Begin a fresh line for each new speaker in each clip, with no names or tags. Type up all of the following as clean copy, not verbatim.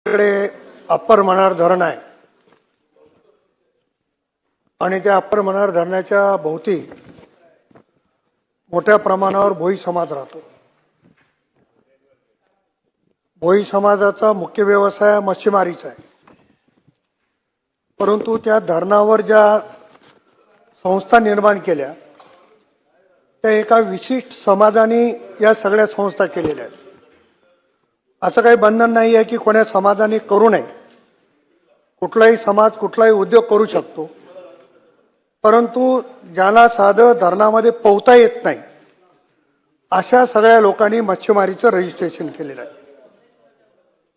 कडे अप्पर मनार धरण आहे आणि त्या अप्पर मनार धरणाच्या भोवती मोठ्या प्रमाणावर भोई समाज राहतो। भोई समाजाचा मुख्य व्यवसाय मच्छीमारीचा आहे, परंतु त्या धरणावर ज्या संस्था निर्माण केल्या त्या एका विशिष्ट समाजाने या सगळ्या संस्था केलेल्या आहेत। असं काही बंधन नाही आहे की कोणा समाजाने करू नये, कुठलाही समाज कुठलाही उद्योग करू शकतो, परंतु ज्याला साधं धरणामध्ये पोहता येत नाही अशा सगळ्या लोकांनी मच्छीमारीचं रजिस्ट्रेशन केलेलं आहे।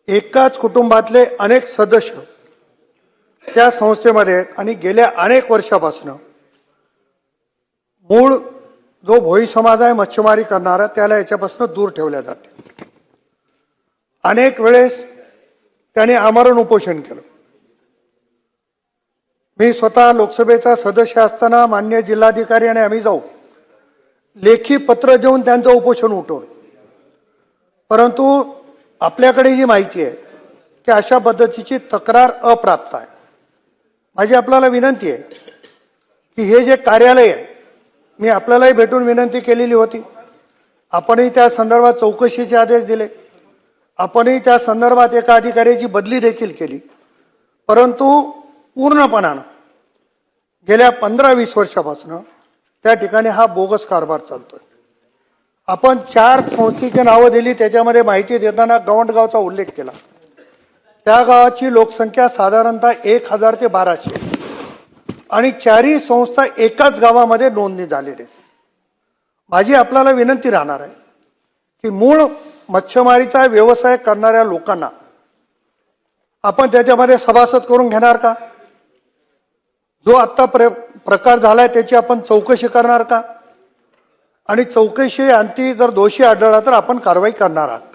एकाच कुटुंबातले अनेक सदस्य त्या संस्थेमध्ये आहेत आणि गेल्या अनेक वर्षापासून मूळ जो भोई समाज आहे मच्छीमारी करणारा त्याला याच्यापासून दूर ठेवल्या जाते। अनेक वेळेस त्याने आमरण उपोषण केलं। मी स्वतः लोकसभेचा सदस्य असताना मान्य जिल्हाधिकारी आणि आम्ही जाऊ लेखी पत्र देऊन त्यांचं उपोषण उठवलं, परंतु आपल्याकडे जी माहिती आहे की अशा पद्धतीची तक्रार अप्राप्त आहे। माझी आपल्याला विनंती आहे की हे जे कार्यालय आहे, मी आपल्यालाही भेटून विनंती केलेली होती, आपणही त्या संदर्भात चौकशीचे आदेश दिले, आपणही त्या संदर्भात एका अधिकाऱ्याची बदली देखील केली, परंतु पूर्णपणानं गेल्या 15-20 वर्षापासून त्या ठिकाणी हा बोगस कारभार चालतोय। आपण 4 संस्थेची नावं दिली, त्याच्यामध्ये माहिती देताना गवंडगावचा उल्लेख केला। त्या गावाची लोकसंख्या साधारणतः 1000 ते 1200 आणि 4ही संस्था एकाच गावामध्ये नोंदणी झालेली आहे। माझी आपल्याला विनंती राहणार आहे की मूळ मच्छीमारीचा व्यवसाय करणाऱ्या लोकांना आपण त्याच्यामध्ये सभासद करून घेणार का? जो आता प्रकार झालाय त्याची आपण चौकशी करणार का? आणि चौकशी अंती जर दोषी आढळला तर आपण कारवाई करणार आहात।